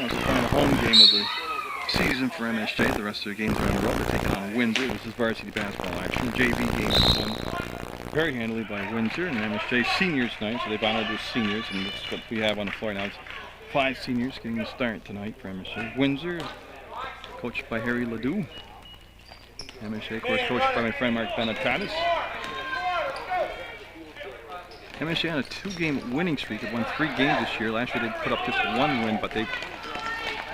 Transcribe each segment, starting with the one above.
wants to find a home game of the season for MSJ. The rest of their games are on the road. They're taking on Windsor. This is varsity basketball action. JV game is won very handily by Windsor, and MSJ seniors tonight, so they've honored their seniors, and this is what we have on the floor now. It's 5 seniors getting the start tonight for MSJ. Windsor, coached by Harry Ledoux. MSJ, of course, coached by my friend Mark Benetatis. MSJ on a 2-game winning streak. They've won 3 games this year. Last year they put up just 1 win, but they've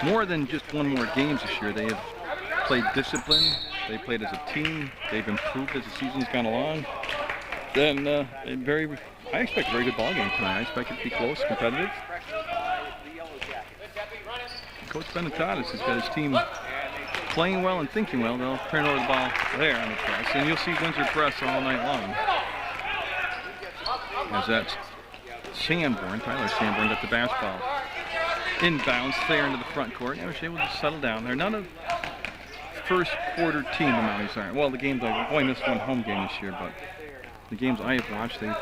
more than just won more games this year. They have played discipline. They played as a team. They've improved as the season's gone along. Then I expect a very good ball game tonight. I expect it to be close, competitive. Coach Benetatis has got his team playing well and thinking well. They'll turn over the ball there on the press, and you'll see Windsor press all night long. As that's Sanborn, Tyler Sanborn got the basketball inbounds there into the front court. MSJ will just settle down. They're not a first quarter team, the Mounties aren't. Well, the games, I've only missed 1 home game this year, but the games I have watched, they've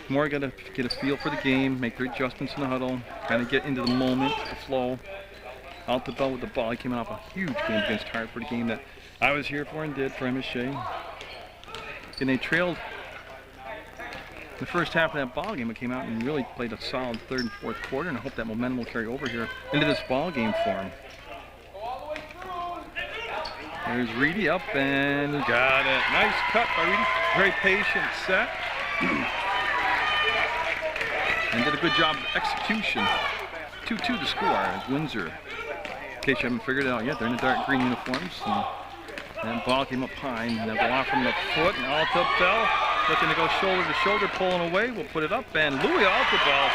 more got to get a feel for the game, make their adjustments in the huddle, kind of get into the moment, the flow. Out the bell with the ball. He came off a huge game against Hartford, a game that I was here for and did for MSJ. And they trailed the first half of that ball game. It came out and really played a solid 3rd and 4th quarter, and I hope that momentum will carry over here into this ball game for him. There's Reedy up and got it. Nice cut by Reedy. Very patient set. And did a good job of execution. 2-2 to score as Windsor. In case you haven't figured it out yet, they're in the dark green uniforms. And ball came up high, and they'll go off from the foot, and Altabell looking to go shoulder to shoulder, pulling away. We'll put it up, and Louis Altabell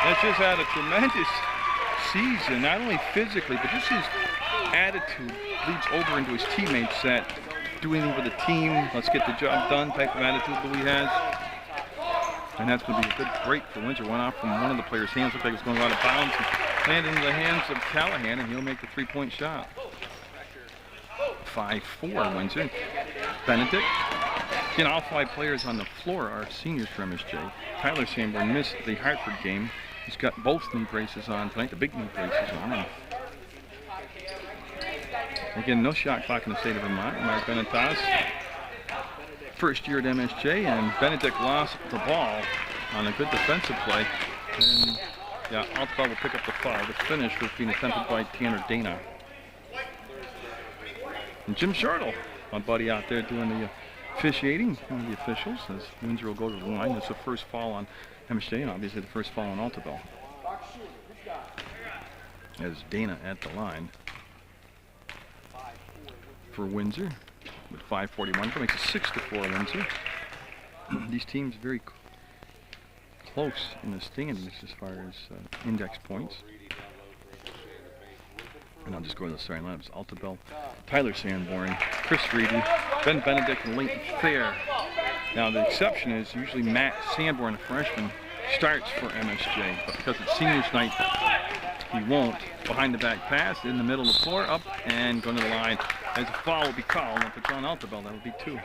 has just had a tremendous season, not only physically, but just his attitude leads over into his teammates that do anything for the team, let's get the job done type of attitude Louis has. And that's going to be a good break for Windsor. Went off from one of the players' hands, looked like it was going out of bounds, and landed into the hands of Callahan, and he'll make the 3-point shot. 5-4 Windsor. Benedict. Again, all 5 players on the floor are seniors for MSJ. Tyler Sanborn missed the Hartford game. He's got both knee braces on tonight, the big knee braces on. And again, no shot clock in the state of Vermont. Mark Benetatis, first year at MSJ, and Benedict lost the ball on a good defensive play. And yeah, Altabell will pick up the foul. The finish was being attempted by Tanner Dana. And Jim Shortle, my buddy out there doing the officiating, one of the officials, as Windsor will go to the line. It's the first foul on MSJ, and obviously the first foul on Altabell. As Dana at the line for Windsor with 5:41. That makes it 6-4 Windsor. These teams very close in the standings as far as index points. And I'll just go to the starting lineups. Altabell, Tyler Sanborn, Chris Reedy, Ben Benedict, and Leighton Thayer. Now the exception is usually Matt Sanborn, a freshman, starts for MSJ, but because it's seniors night, he won't. Behind the back pass, in the middle of the floor, up and going to the line. As a foul will be called, and if it's on Altabell, that would be 2.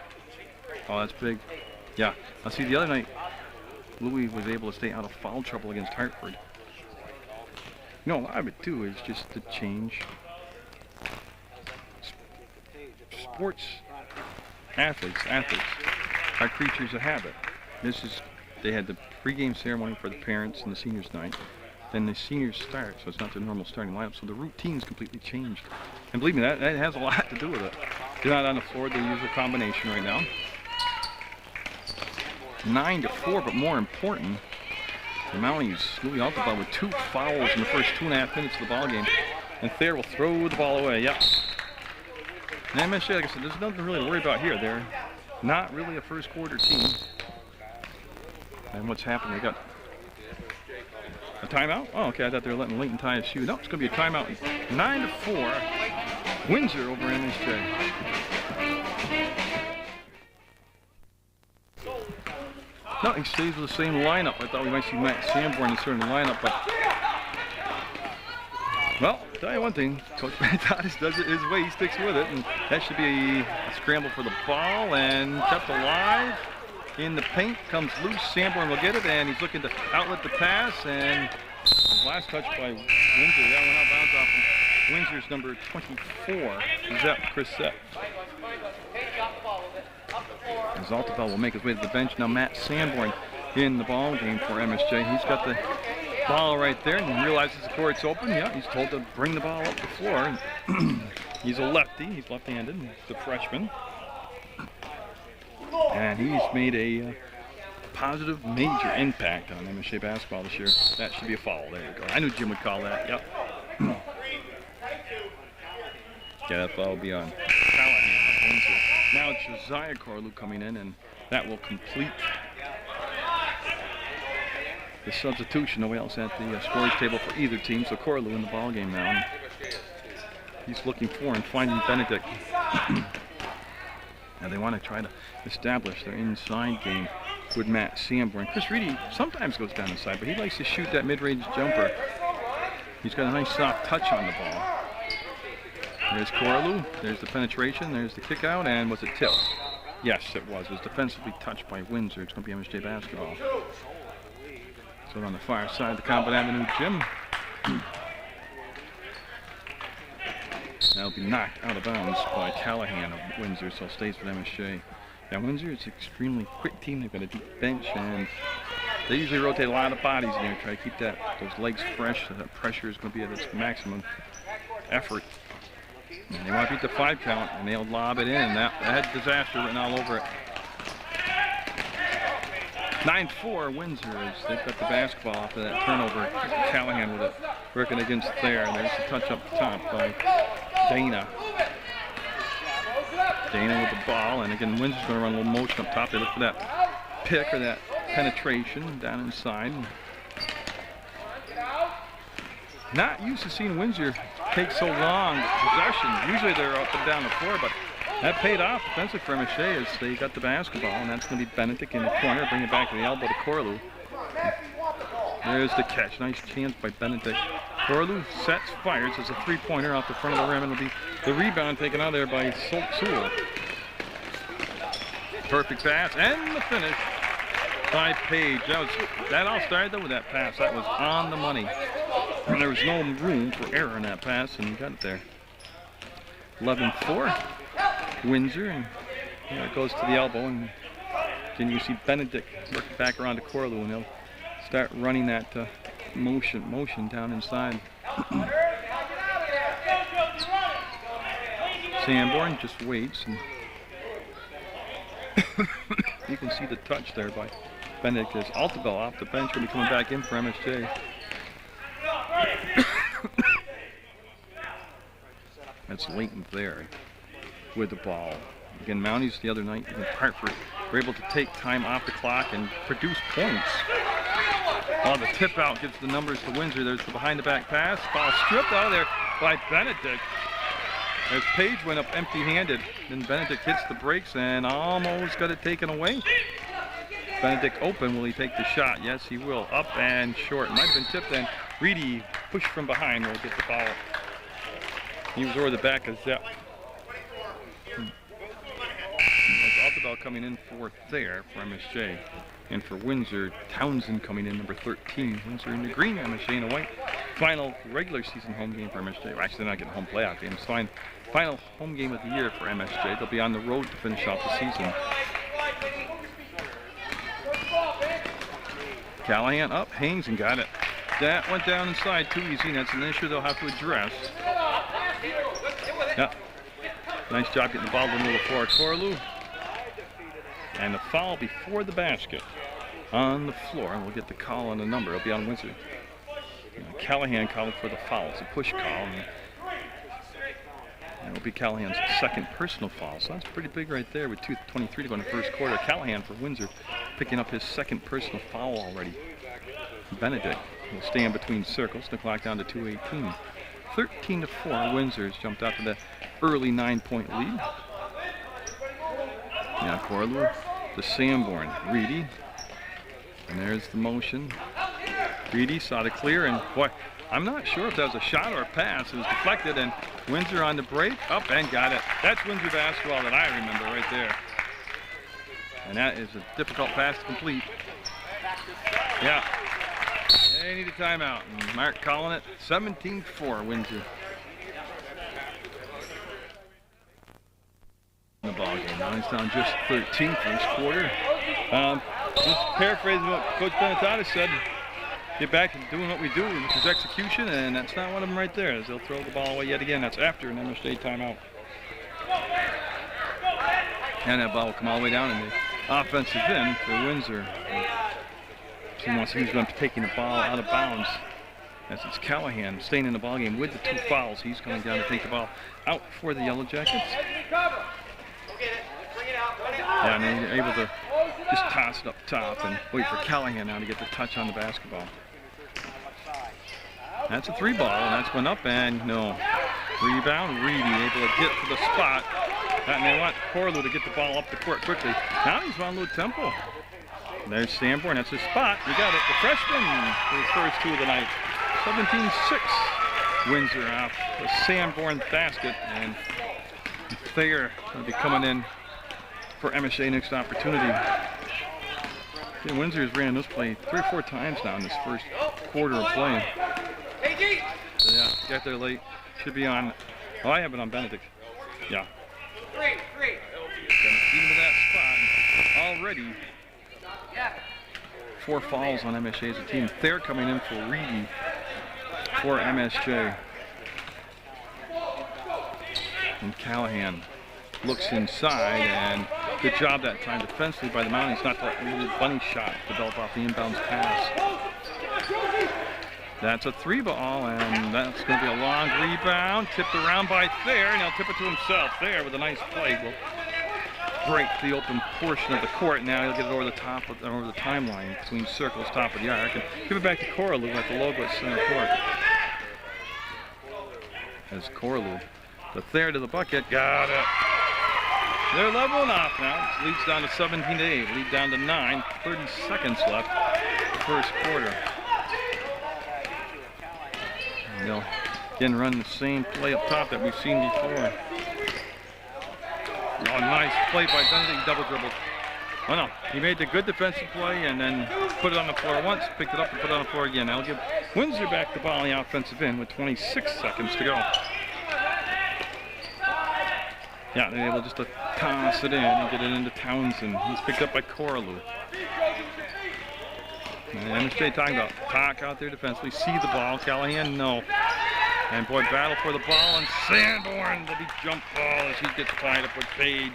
Oh, that's big. Yeah. Now see, the other night, Louis was able to stay out of foul trouble against Hartford. You know, a lot of it too is just the change. Sports athletes are creatures of habit. They had the pregame ceremony for the parents and the seniors night. Then the seniors start, so it's not the normal starting lineup. So the routine's completely changed. And believe me, that has a lot to do with it. They're not on the floor, their usual combination right now. 9-4, but more important, the Mounties, Louis Altabell with 2 fouls in the first 2.5 minutes of the ball game. And Thayer will throw the ball away, yep. And MSJ, like I said, there's nothing really to worry about here. They're not really a first quarter team. And what's happened, they got a timeout? Oh, okay, I thought they were letting Leighton tie his shoe. No, it's going to be a timeout. 9-4, Windsor over MSJ. No, he stays with the same lineup. I thought we might see Matt Sanborn in the starting lineup, but well, I'll tell you one thing, Coach Benetatis does it his way. He sticks with it, and that should be a scramble for the ball and kept alive. In the paint comes loose. Sanborn will get it, and he's looking to outlet the pass, and Last touch by Windsor. That went out of bounds off of Windsor's number 24, Chris Zepp. As Altobel will make his way to the bench. Now Matt Sanborn in the ball game for MSJ. He's got the ball right there and he realizes the court's open. Yeah, he's told to bring the ball up the floor. He's a lefty. He's left-handed. He's the freshman. And he's made a positive major impact on MSJ basketball this year. That should be a foul. There you go. I knew Jim would call that. Yep. Yeah, that foul will be on Callahan of Windsor. Now it's Josiah Corlew coming in, and that will complete the substitution. Nobody else at the scorers table for either team, so Corlew in the ball game now. And he's looking for and finding Benedict. Now they want to try to establish their inside game with Matt Sanborn. Chris Reedy sometimes goes down the side, but he likes to shoot that mid-range jumper. He's got a nice soft touch on the ball. There's Corlew, there's the penetration, there's the kick out, and was it tipped? Yes, it was. It was defensively touched by Windsor. It's going to be MSJ basketball. So on the far side of the Combat Avenue gym. That'll be knocked out of bounds by Callahan of Windsor, so it stays with MSJ. Now Windsor is an extremely quick team. They've got a deep bench, and they usually rotate a lot of bodies in there to try to keep those legs fresh. So that pressure is going to be at its maximum effort. And they want to beat the 5 count, and they'll lob it in. And that had disaster written all over it. 9-4 Windsor as they've got the basketball off of that turnover. Callahan with it working against there. And there's a touch up top by Dana. Dana with the ball, and again Windsor's going to run a little motion up top. They look for that pick or that penetration down inside. Not used to seeing Windsor take so long possession. Usually they're up and down the floor, but that paid off defensively for MSJ as they got the basketball, and that's going to be Benedict in the corner, bring it back to the elbow to Corlew. There's the catch. Nice chance by Benedict. Corlew sets, fires. There's a three-pointer off the front of the rim, and it'll be the rebound taken out there by Sewell. Perfect pass, and the finish by Page. That all started though with that pass. That was on the money. And there was no room for error in that pass, and he got it there. 11-4, Windsor, and it goes to the elbow, and then you see Benedict working back around to Corlew, and they'll start running that motion down inside. Sanborn just waits, and you can see the touch there by Benedict as Altobel off the bench will be coming back in for MSJ. That's Layton there with the ball. Again, Mounties the other night in Hartford were able to take time off the clock and produce points. The tip out gives the numbers to Windsor. There's the behind the back pass. Ball stripped out of there by Benedict. As Page went up empty-handed, then Benedict hits the brakes and almost got it taken away. Benedict open. Will he take the shot? Yes, he will. Up and short. Might have been tipped, and Reedy pushed from behind will get the ball. He was over the back of Zepp. Altobel coming in fourth there for MSJ. And for Windsor, Townsend coming in number 13. Windsor in the green, MSJ in the white. Final regular season home game for MSJ. Well, actually, they're not getting home playoff games. Final home game of the year for MSJ. They'll be on the road to finish off the season. Callahan up, hangs and got it. That went down inside too easy, and that's an issue they'll have to address. Yep. Nice job getting the ball to the middle of the floor. Corlew. And the foul before the basket on the floor, and we'll get the call on the number. It'll be on Windsor. Callahan called for the foul. It's a push call. And it'll be Callahan's second personal foul. So that's pretty big right there with 2:23 to go in the first quarter. Callahan for Windsor picking up his second personal foul already. Benedict will stay in between circles. The clock down to 2:18. 13-4. Windsor's jumped out to the early 9-point lead. Now Corlew to Sanborn. Reedy. And there's the motion. Reedy saw the clear, and boy, I'm not sure if that was a shot or a pass. It was deflected, and Windsor on the break, up and got it. That's Windsor basketball that I remember right there. And that is a difficult pass to complete. Yeah. They need a timeout. And Mark calling it 17-4 Windsor. The ball game. Now he's down just 13 first quarter. Just paraphrasing what Coach Benetatis said. Get back to doing what we do, which is execution, and that's not one of them right there, as they'll throw the ball away yet again. That's after an MSJ timeout. And that ball will come all the way down in the offensive end for Windsor. He wants to use them taking the ball out of bounds. As it's Callahan staying in the ball game with the 2 fouls. He's coming down to take the ball out for the Yellow Jackets. Yeah, and they're able to just toss it up top and wait for Callahan now to get the touch on the basketball. That's a 3 ball, and that's went up, and no. Rebound, Reedy able to get to the spot. And they want Corlew to get the ball up the court quickly. Now he's on low tempo. There's Sanborn, that's his spot. We got it, the freshman for his first 2 of the night. 17-6 Windsor off the Sanborn basket, and Thayer will be coming in for MSJ next opportunity. Windsor has ran this play 3 or 4 times now in this first quarter of play. So yeah, got there late. Should be on. Oh, I have it on Benedict. Yeah. Got into that spot already. 4 fouls on MSJ as a team. Thayer coming in for Reedy for MSJ. And Callahan looks inside, and good job that time defensively by the Mounties not to let really bunny shot develop off the inbounds pass. That's a 3 ball, and that's going to be a long rebound. Tipped around by Thayer, and he'll tip it to himself. Thayer with a nice play will break the open portion of the court. Now he'll get it over the top of, over the timeline between circles, top of the arc, and give it back to Corlew at the logo at center court. As Corlew, the Thayer to the bucket, got it. They're leveling off now. It leads down to 17-8. Lead down to 9. 30 seconds left. First quarter. And they'll again run the same play up top that we've seen before. Oh, nice play by Benedict. Double dribbled. Oh no, he made the good defensive play and then put it on the floor once, picked it up and put it on the floor again. That'll give Windsor back the ball on the offensive end with 26 seconds to go. Yeah, they're able just to toss it in and get it into Townsend. He's picked up by Corlew. And MSJ talking about talk out there defensively. See the ball. Callahan, no. And boy, battle for the ball. And Sanborn, the big jump ball as he gets tied up with Page.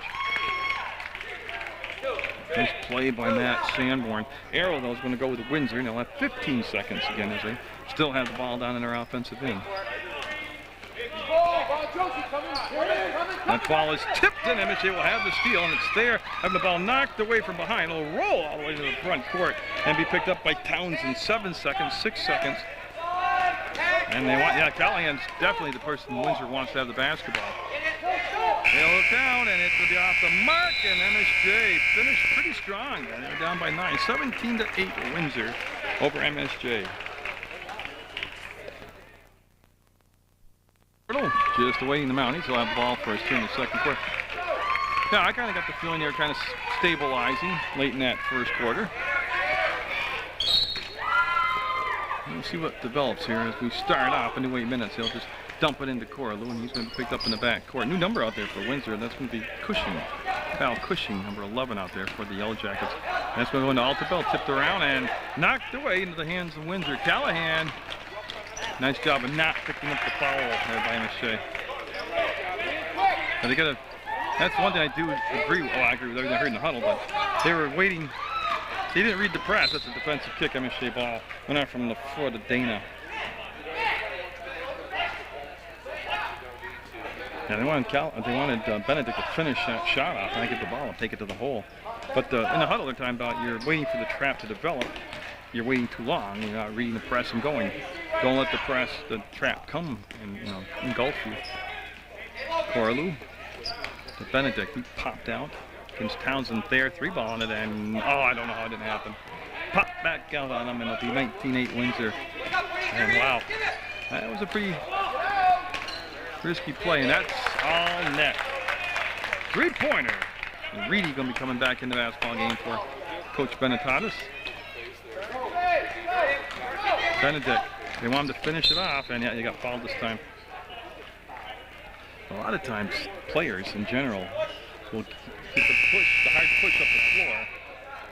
Nice play by Matt Sanborn. Arrow, though, is going to go with Windsor. And they'll have 15 seconds again as they still have the ball down in their offensive end. That ball is tipped, and MSJ will have the steal, and it's there. Having the ball knocked away from behind. It'll roll all the way to the front court and be picked up by Townsend. 7 seconds, 6 seconds. And they want, yeah, Callahan's definitely the person Windsor wants to have the basketball. They'll look down, and it will be off the mark, and MSJ finished pretty strong. They're down by 9. 17-8 Windsor over MSJ. Just awaiting the Mounties. He'll have the ball first here in the second quarter. Yeah, I kind of got the feeling they were kind of stabilizing late in that first quarter. We'll see what develops here as we start off in 8 minutes. He'll just dump it into Corlew, and he's going to be picked up in the back court. New number out there for Windsor. That's going to be Cushing. Kyle Cushing, number 11 out there for the Yellow Jackets. That's going to go into Altobel, tipped around and knocked away into the hands of Windsor. Callahan. Nice job of not picking up the foul there by MSJ. But they gotta, that's one thing I do agree with. Oh, I agree with everything I heard in the huddle, but they were waiting. They didn't read the press. That's a defensive kick. MSJ ball went out from the floor to Dana. Yeah, they wanted Benedict to finish that shot off and get the ball and take it to the hole. But in the huddle they're talking about you're waiting for the trap to develop. You're waiting too long. You're not reading the press and going. Don't let the trap come and engulf you. Corlew to Benedict. He popped out against Townsend there. 3 ball on it, and I don't know how it didn't happen. Pop back out on him, and it'll be 19-8 Windsor. And wow, that was a pretty risky play, and that's all net. 3-pointer. And Reedy going to be coming back into the basketball game for Coach Benetatis. Benedict. They want him to finish it off, and yeah, he got fouled this time. A lot of times, players in general will get the hard push up the floor,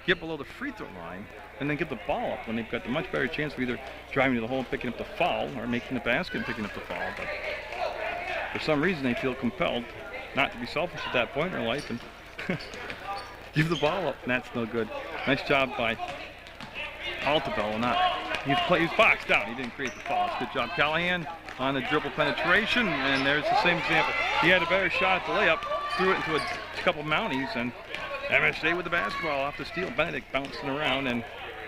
get below the free throw line, and then get the ball up when they've got the much better chance of either driving to the hole and picking up the foul or making the basket and picking up the foul. But for some reason, they feel compelled not to be selfish at that point in their life and give the ball up, and that's no good. Nice job by Altobello. He's boxed out. He didn't create the foul. It's good job. Callahan on the dribble penetration, and there's the same example. He had a better shot at the layup, threw it into a couple Mounties, and MSJ with the basketball off the steal. Benedict bouncing around, and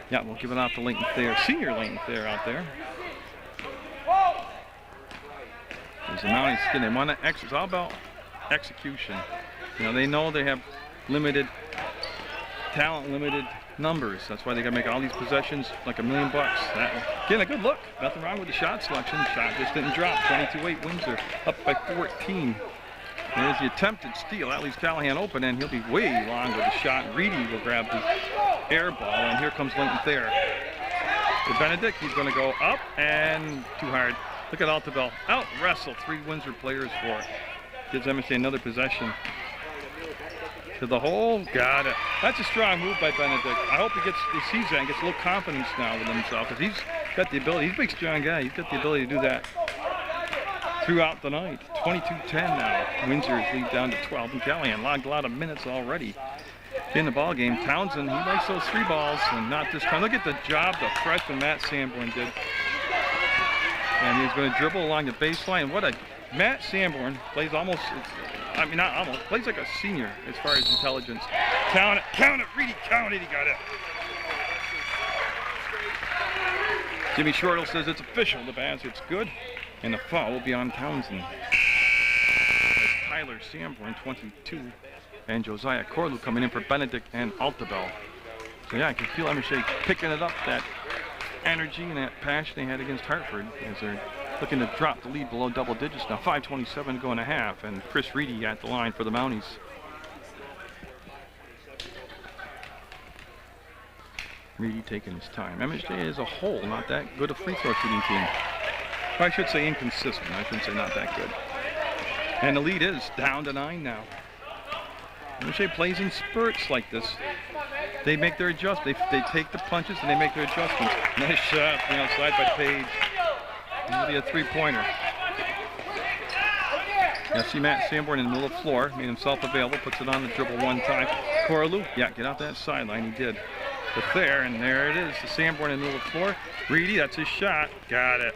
yeah, we'll give it off to Leighton Thayer, senior Leighton Thayer out there. There's the Mounties skin. They want to execute. It's all about execution. You know, they know they have limited talent, limited numbers. That's why they got to make all these possessions like $1 million. Again, a good look. Nothing wrong with the shot selection. The shot just didn't drop. 22-8 Windsor up by 14. There's the attempted steal. That leaves Callahan open, and he'll be way long with the shot. Reedy will grab the air ball, and here comes Leighton Thayer. To Benedict, he's going to go up, and too hard. Look at Altobello. Out wrestle 3 Windsor players for it. Gives MSJ another possession. To the hole, got it. That's a strong move by Benedict. I hope he sees that and gets a little confidence now with himself, because he's got the ability. He's a big, strong guy. He's got the ability to do that throughout the night. 22-10 now. Windsor's lead down to 12, and Callahan logged a lot of minutes already in the ball game. Townsend, he likes those 3 balls, and not this time. Look at the job the freshman Matt Sanborn did. And he's going to dribble along the baseline. Matt Sanborn plays almost, I mean, not almost, plays like a senior as far as intelligence. Count it, Reedy, count it, he got it. Jimmy Shortle says it's official, the basket's good, and the foul will be on Townsend. That's Tyler Sanborn, 22, and Josiah Corlew coming in for Benedict and Altobello. So yeah, I can feel MSJ picking it up, that energy and that passion they had against Hartford, as they're looking to drop the lead below double digits now. 5:27 to go in a half, and Chris Reedy at the line for the Mounties. Reedy taking his time. MSJ as a whole, not that good a free throw shooting team. Or I should say inconsistent. I shouldn't say not that good. And the lead is down to 9 now. MSJ plays in spurts like this. They make their adjustments. They take the punches and they make their adjustments. Nice shot from the outside by Page. It'll be a 3-pointer. Now see Matt Sanborn in the middle of the floor, made himself available, puts it on the dribble one time. Corlew, yeah, get out that sideline, he did. But there, and there it is, the Sanborn in the middle of the floor. Reedy, that's his shot, got it.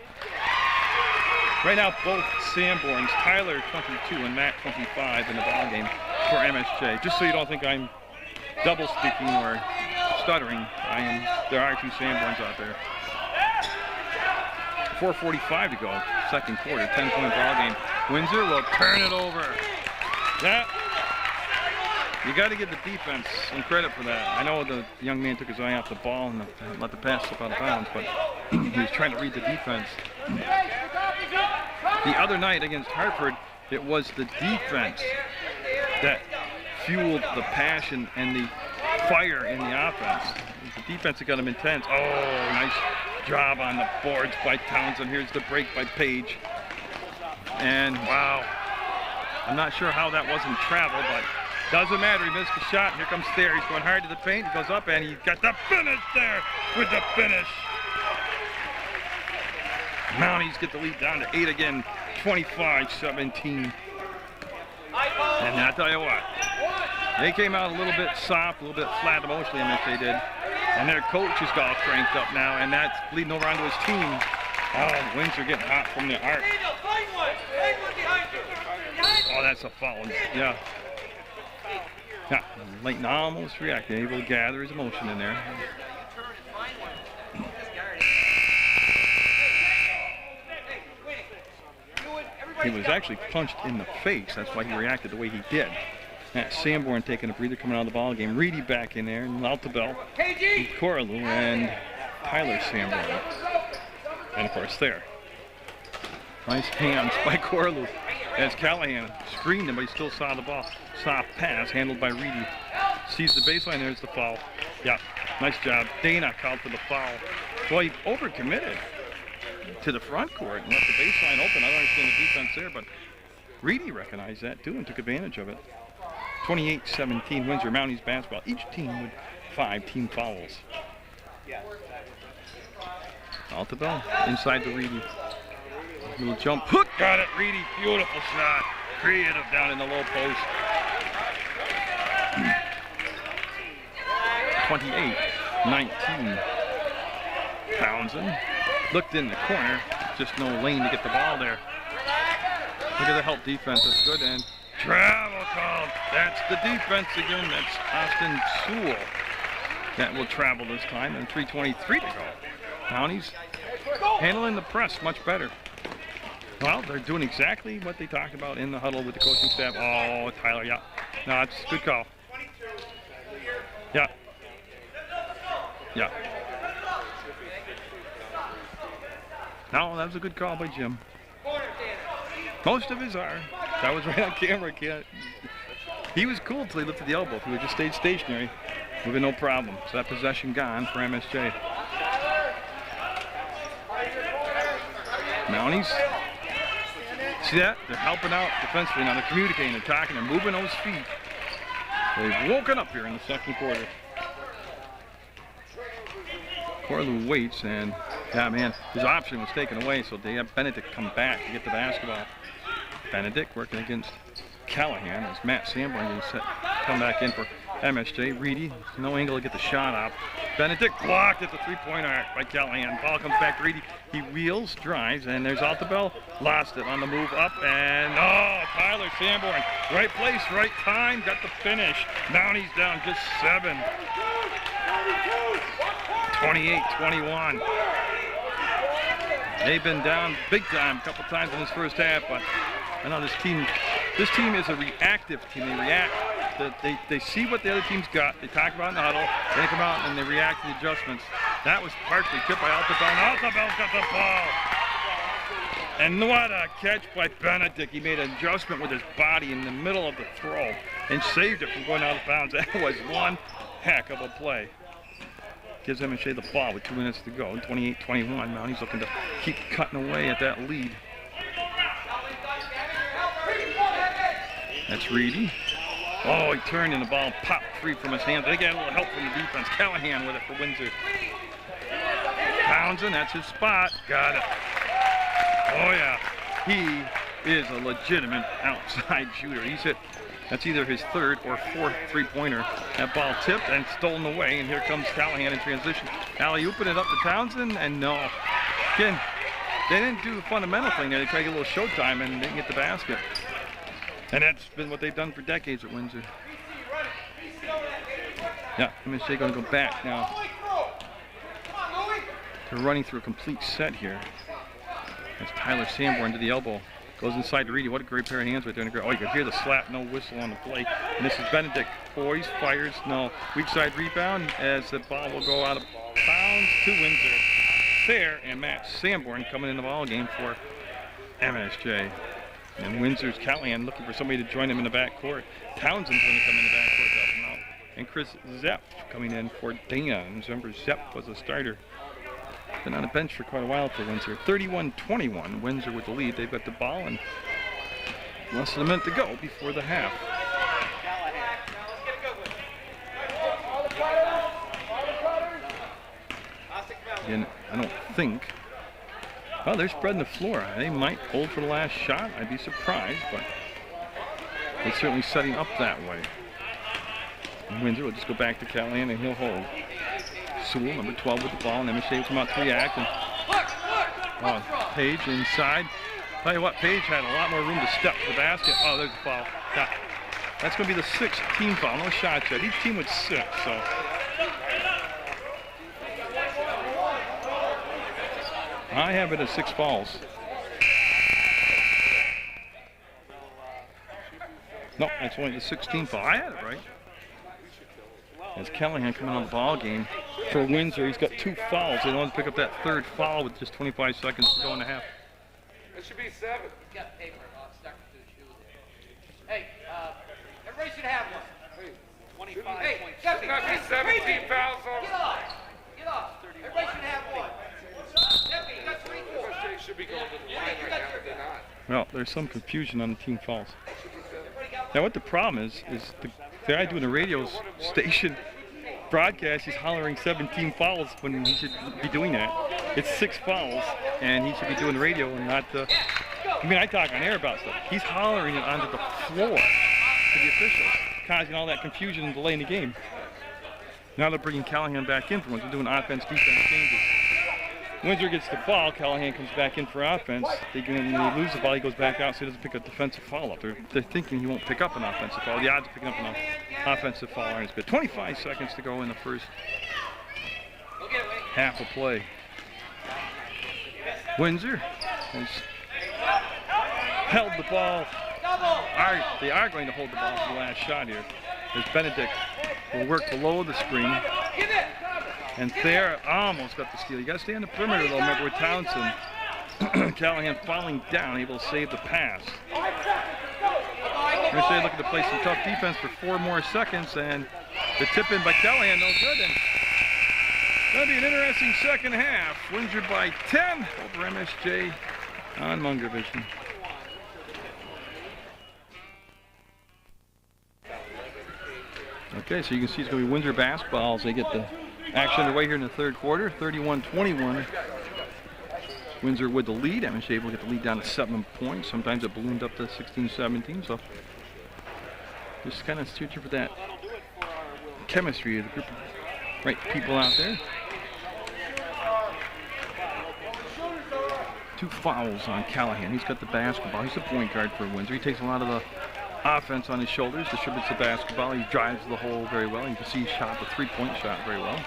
Right now, both Sanborns, Tyler 22 and Matt 25 in the ball game for MSJ. Just so you don't think I'm double speaking or stuttering, there are 2 Sanborns out there. 4:45 to go, second quarter, 10-point ball game. Windsor will turn it over. Yeah, you got to give the defense some credit for that. I know the young man took his eye off the ball and let the pass slip out of bounds, but he was trying to read the defense. The other night against Hartford, it was the defense that fueled the passion and the fire in the offense. The defense that got them intense. Oh, nice job on the boards by Townsend. Here's the break by Page. And wow, I'm not sure how that wasn't travel, but doesn't matter. He missed the shot. Here comes Thayer. He's going hard to the paint. He goes up and he got the finish there with the finish. Mounties get the lead down to 8 again, 25-17. And I tell you what, they came out a little bit soft, a little bit flat emotionally, MSJ did. And their coach has got all cranked up now, and that's bleeding over onto his team. Oh, the Windsor getting hot from the arc. Oh, that's a foul. Yeah. Yeah, Leighton almost reacted, able to gather his emotion in there. He was actually punched in the face. That's why he reacted the way he did. That's Sanborn taking a breather coming out of the ball game. Reedy back in there, and Altobello, Corlew, and Tyler Sanborn. And of course there. Nice hands by Corlew as Callahan screened him, but he still saw the ball. Soft pass handled by Reedy. Sees the baseline, there's the foul. Yeah, nice job. Dana called for the foul. Well, he overcommitted. to the front court and left the baseline open. I don't understand the defense there, but Reedy recognized that too and took advantage of it. 28-17 Windsor Mounties basketball. Each team with 5 team fouls. Altobel inside to Reedy. Little jump hook, got it. Reedy, beautiful shot. Creative down in the low post. 28-19. Townsend looked in the corner, just no lane to get the ball there. Look at the help defense, that's good, and travel call. That's the defense again, that's Austin Sewell. That will travel this time, and 3:23 to go. Mounties handling the press much better. Well, they're doing exactly what they talked about in the huddle with the coaching staff. Oh, Tyler, yeah. No, it's a good call. Yeah. Yeah. No, that was a good call by Jim. Most of his are. That was right on camera. He was cool until he lifted the elbow. If he would just stayed stationary, would have been no problem. So that possession gone for MSJ. Mounties. See that? They're helping out defensively. Now they're communicating, they're talking, they're moving those feet. They've woken up here in the second quarter. Corlew waits, and yeah, man, his option was taken away, so they have Benedict come back to get the basketball. Benedict working against Callahan as Matt Sanborn is set come back in for MSJ. Reedy, no angle to get the shot up. Benedict blocked at the three-point arc by Callahan. Ball comes back to Reedy. He wheels, drives, and there's Altobel. Lost it on the move up, and oh, Tyler Sanborn. Right place, right time, got the finish. Mounties down just 7. 28-21. They've been down big time a couple times in this first half, but I know this team is a reactive team. They react. They see what the other team's got. They talk about it in the huddle. They come out and they react to the adjustments. That was partially tipped by Altobel. Altobel's got the ball. And what a catch by Benedict. He made an adjustment with his body in the middle of the throw and saved it from going out of bounds. That was one heck of a play. Gives MSJ the ball with 2 minutes to go. 28-21. Now he's looking to keep cutting away at that lead. That's Reedy. Oh, he turned and the ball popped free from his hands. They got a little help from the defense. Callahan with it for Windsor. Townsend, that's his spot. Got it. Oh, yeah. He is a legitimate outside shooter. He's hit, that's either his 3rd or 4th three-pointer. That ball tipped and stolen away, and here comes Callahan in transition. Alley-ooping it up to Townsend, and no. Again, they didn't do the fundamental thing there. They tried to get a little showtime and didn't get the basket. And that's been what they've done for decades at Windsor. Yeah, MSJ going to go back now. They're running through a complete set here. That's Tyler Sanborn to the elbow. Goes inside to Reedy. What a great pair of hands right there. Oh, you can hear the slap, no whistle on the play. And this is Benedict. Poise, fires, no. Weak side rebound as the ball will go out of bounds to Windsor. There, and Matt Sanborn coming in the ball game for MSJ. And Windsor's Callahan looking for somebody to join him in the backcourt. Townsend's going to come in the backcourt to help him out. And Chris Zepp coming in for Dana. And remember, Zepp was a starter. Been on the bench for quite a while for Windsor. 31-21, Windsor with the lead. They've got the ball and less than a minute to go before the half. And I don't think, well, they're spreading the floor. They might hold for the last shot. I'd be surprised, but they're certainly setting up that way. And Windsor will just go back to Callahan and he'll hold. Sewell, number 12 with the ball, and MSJ will come out to react. And Page inside. Tell you what, Page had a lot more room to step to the basket. Oh, there's a foul. Yeah. That's going to be the 6th team foul. No shots yet. Each team with 6, so. I have it as 6 fouls. No, that's only the 16th foul. I had it right. As Callahan coming on the ball game for Windsor, he's got 2 fouls. They want to pick up that 3rd foul with just 25 seconds to go in the half. It should be 7. He's got paper stuck to his shoe there. Hey, everybody should have one. 25. Hey, Should not be 17 fouls on. Get off. Get off. Everybody should have one. Deputy, you got 24. should be going to the line right now, but they're not. Well, there's some confusion on the team fouls. Now, what the problem is the guy doing the radio station broadcast, he's hollering 17 fouls when he should be doing that. It's 6 fouls, and he should be doing the radio and not the. I mean, I talk on air about stuff. He's hollering it onto the floor to the officials, causing all that confusion and delay in the game. Now they're bringing Callahan back in for once. They're doing offense, defense changes. Windsor gets the ball. Callahan comes back in for offense. When they lose the ball, he goes back out so he doesn't pick a defensive foul up. They're thinking he won't pick up an offensive foul. The odds of picking up an offensive foul aren't as good. 25 seconds to go in the first half of play. Windsor has held the ball. They are going to hold the ball for the last shot here. As Benedict will work below the screen. And Thayer almost got the steal. You got to stay on the perimeter, though. Remember with Townsend. Callahan falling down, able to save the pass. MSJ looking to play some tough defense for 4 more seconds, and the tip in by Callahan, no good. And that'll be an interesting second half. Windsor by 10 over MSJ on Munger Vision. Okay, so you can see it's going to be Windsor basketball as they get the action underway here in the third quarter. 31-21. Windsor with the lead. MSJ able to get the lead down to 7 points. Sometimes it ballooned up to 16-17. So just kind of searching for that chemistry of the group of right people out there. 2 fouls on Callahan. He's got the basketball. He's the point guard for Windsor. He takes a lot of the offense on his shoulders, distributes the basketball. He drives the hole very well. You can see he shot the 3-point shot very well.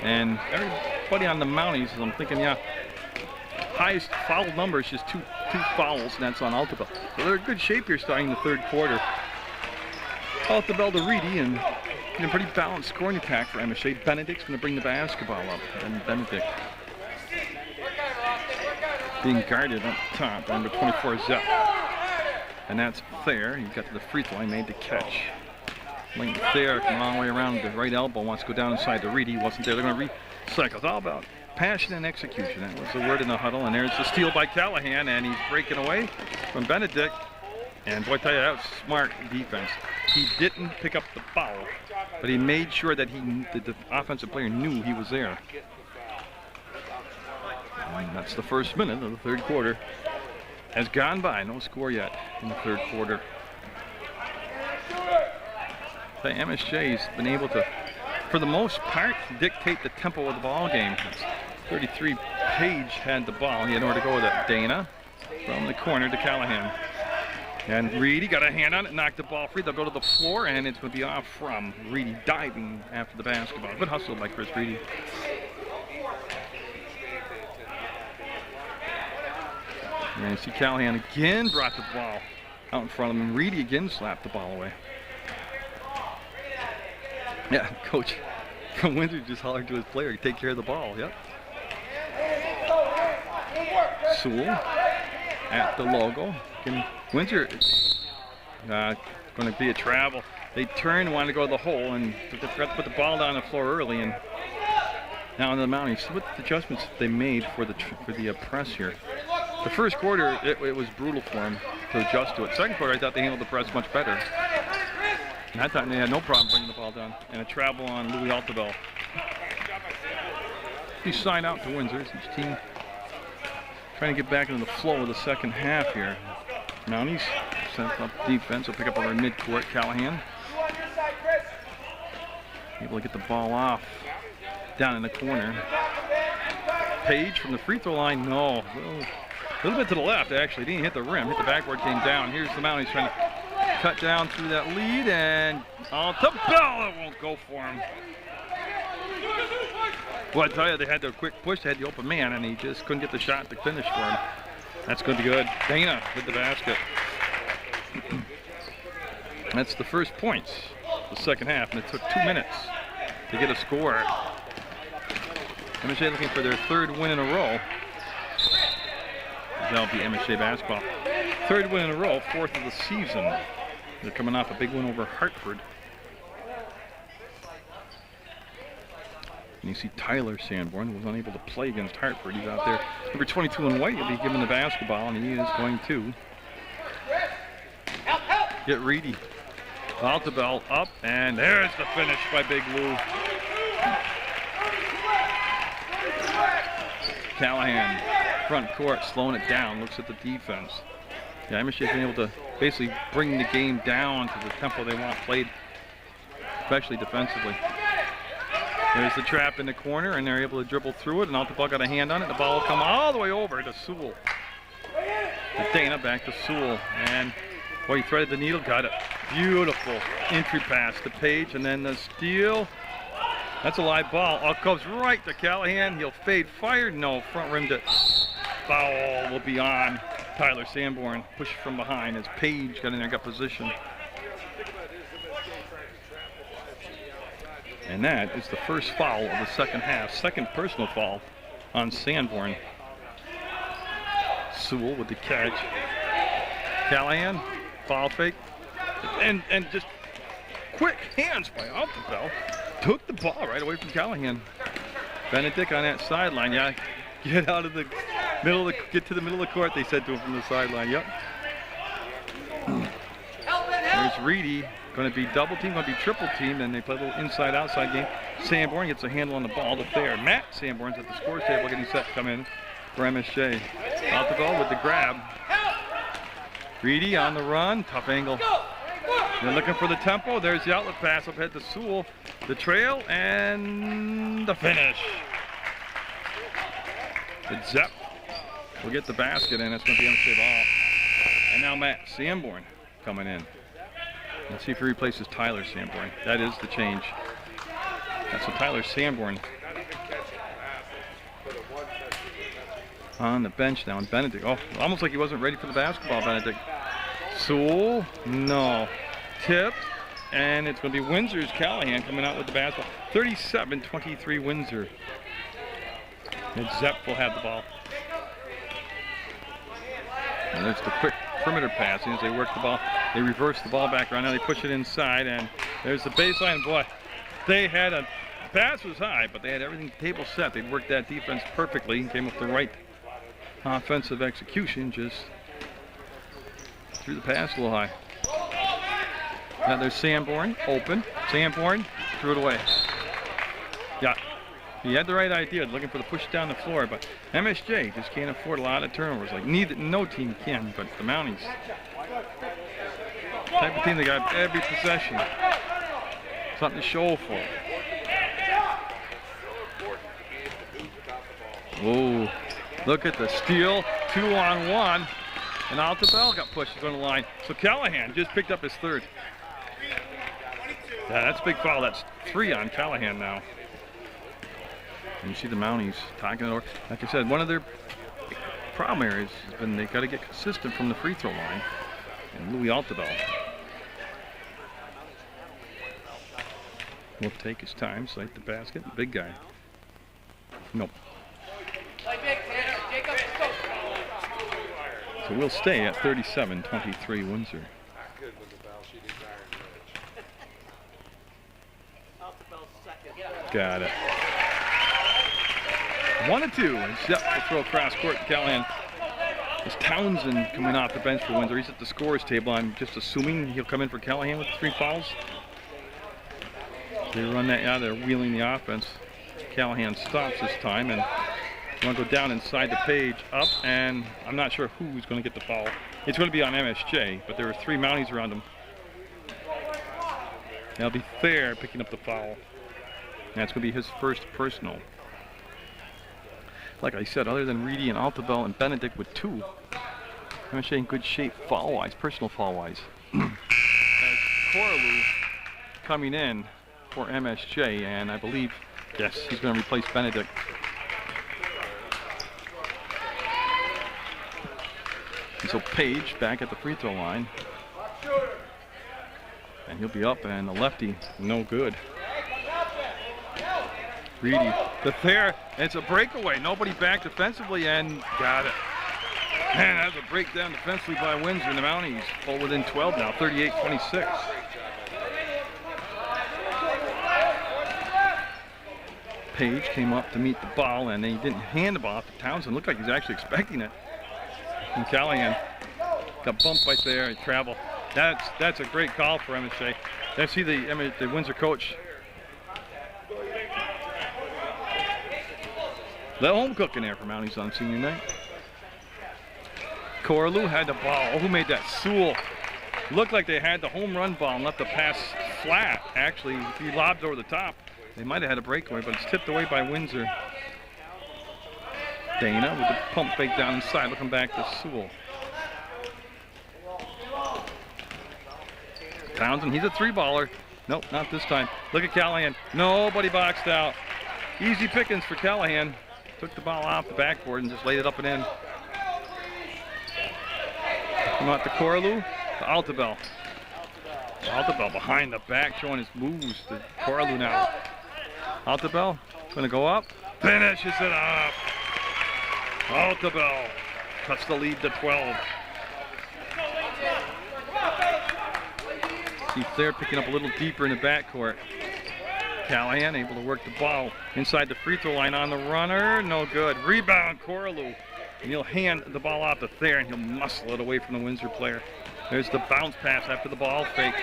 And everybody on the Mounties, I'm thinking, yeah, highest foul number is just two fouls, and that's on Altobel. So they're in good shape here starting the third quarter. Altobel to Reedy, and a pretty balanced scoring attack for MSJ. Benedict's going to bring the basketball up, and Benedict being guarded up top, number 24 Zepp. And that's Thayer. He got to the free throw line, made the catch. Lincoln Thayer come a long way around the right elbow, wants to go down inside to Reedy. He wasn't there. They're going to recycle. It's all about passion and execution. That was the word in the huddle. And there's the steal by Callahan, and he's breaking away from Benedict. And boy, I tell you, that was smart defense. He didn't pick up the foul, but he made sure that the offensive player knew he was there. And that's the first minute of the third quarter. Has gone by. No score yet in the third quarter. The MSJ's been able to, for the most part, dictate the tempo of the ball game. 33 Page had the ball. He had nowhere to go with it. Dana from the corner to Callahan. And Reedy got a hand on it, knocked the ball free. They'll go to the floor, and it's going to be off from Reedy diving after the basketball. Good hustle by Chris Reedy. And you see Callahan again brought the ball out in front of him. Reedy again slapped the ball away. Yeah, coach from Windsor just hollered to his player, take care of the ball. Yep. Sewell at the logo. Windsor going to be a travel. They turned, wanted to go to the hole, and they forgot to put the ball down the floor early. And now on the Mounties, what adjustments they made for the press here. The first quarter, it was brutal for them to adjust to it. Second quarter, I thought they handled the press much better. And that time they had no problem bringing the ball down. And a travel on Louis Altobel. He signed out to Windsor. Each team trying to get back into the flow of the second half here. Mounties set up defense. Will pick up over midcourt. Callahan able to get the ball off down in the corner. Page from the free throw line. No. A little bit to the left, actually. Didn't hit the rim. Hit the backboard, came down. Here's the Mounties trying to cut down through that lead, and Altobel won't go for him. Well, I tell you, they had the quick push. They had the open man, and he just couldn't get the shot to finish for him. That's going to be good. Dana with the basket. That's the first points of the second half, and it took 2 minutes to get a score. MSJ looking for their 3rd win in a row. That'll be MSJ basketball. 3rd win in a row, 4th of the season. They're coming off a big win over Hartford. And you see Tyler Sanborn was unable to play against Hartford. He's out there. Number 22 in white will be given the basketball, and he is going to get Reedy. Altobel up, and there's the finish by Big Lou. Callahan, front court, slowing it down, looks at the defense. Yeah, MSJ's been able to basically bring the game down to the tempo they want played, especially defensively. There's the trap in the corner, and they're able to dribble through it, and Altobel got a hand on it. The ball will come all the way over to Sewell. To Dana, back to Sewell, and boy, he threaded the needle, got it. Beautiful entry pass to Page, and then the steal. That's a live ball. Oh, it goes right to Callahan. He'll fade, fired. No, front rimmed it. Foul will be on Tyler Sanborn. Push from behind as Page got in there, got position. And that is the first foul of the second half. Second personal foul on Sanborn. Sewell with the catch. Callahan, foul fake. And just quick hands by Altobel. Took the ball right away from Callahan. Benedict on that sideline. Yeah, get out of the middle of the, get to the middle of the court, they said to him from the sideline. Yep. There's Reedy. Going to be double team, going to be triple team, and they play a little inside-outside game. Sanborn gets a handle on the ball to Thayer. Matt Sanborn's at the scores table getting set to come in for MSJ. Altobel with the grab. Reedy on the run, tough angle. They're looking for the tempo. There's the outlet pass up ahead to Sewell. The trail and the finish. Zepp will get the basket, and it's going to be MSJ ball. And now Matt Sanborn coming in. Let's see if he replaces Tyler Sanborn. That is the change. That's what Tyler Sanborn on the bench now. And Benedict, oh, almost like he wasn't ready for the basketball, Benedict. Sewell, no. Tipped, and it's going to be Windsor's Callahan coming out with the basketball. 37-23 Windsor. And Zepp will have the ball. And there's the quick perimeter passing as they work the ball. They reverse the ball back around. Now they push it inside, and there's the baseline. Boy, they had a pass was high, but they had everything table set. They'd worked that defense perfectly. Came up the right offensive execution. Just threw the pass a little high. Now there's Sanborn open. Sanborn threw it away. Yeah. He had the right idea, looking for the push down the floor, but MSJ just can't afford a lot of turnovers. Like no team can, but the Mounties, type of team that got every possession, something to show for. Oh, look at the steal, 2-on-1, and Altobel got pushed to go to the line. So Callahan just picked up his third. Yeah, that's a big foul. That's 3 on Callahan now. And you see the Mounties talking it over. Like I said, one of their problem areas has been they got to get consistent from the free throw line. And Louis Altobel will take his time, sight the basket. Big guy. Nope. So we'll stay at 37-23 Windsor. Got it. 1 and 2, and Zepp will throw across court to Callahan. It's Townsend coming off the bench for Windsor. He's at the scorer's table. I'm just assuming he'll come in for Callahan with 3 fouls. They run that out. They're wheeling the offense. Callahan stops this time, and want to go down inside the Page, up, and I'm not sure who's going to get the foul. It's going to be on MSJ, but there were 3 Mounties around him. That'll be Thayer picking up the foul. And that's going to be his first personal. Like I said, other than Reedy and Altobel and Benedict with 2, MSJ in good shape foul-wise, personal foul-wise. As Corlew coming in for MSJ, and I believe, yes, he's going to replace Benedict. And so Page back at the free throw line. And he'll be up, and the lefty, no good. Reedy, the Thayer, it's a breakaway. Nobody back defensively, and got it. Man, that's a breakdown defensively by Windsor, and the Mounties fall within 12 now, 38-26. Page came up to meet the ball, and he didn't hand the ball off to Townsend. Looked like he's actually expecting it. And Callahan got bumped right there and travel. That's a great call for MSJ. I see the Windsor coach. Let home cooking there for Mounties on senior night. Corlew had the ball. Oh, who made that? Sewell. Looked like they had the home run ball and left the pass flat. Actually, if he lobbed over the top, they might have had a breakaway, but it's tipped away by Windsor. Dana with the pump fake down inside, looking back to Sewell. Townsend, he's a three-baller. Nope, not this time. Look at Callahan. Nobody boxed out. Easy pickings for Callahan. Took the ball off the backboard and just laid it up and in. Come out to Corlew, to Altabel. Altabel behind the back, showing his moves to Corlew now. Altabel going to go up, finishes it up. Altabel cuts the lead to 12. See Thayer picking up a little deeper in the backcourt. Callahan able to work the ball inside the free throw line on the runner. No good. Rebound, Corlew. And he'll hand the ball off to Thayer, and he'll muscle it away from the Windsor player. There's the bounce pass after the ball fake.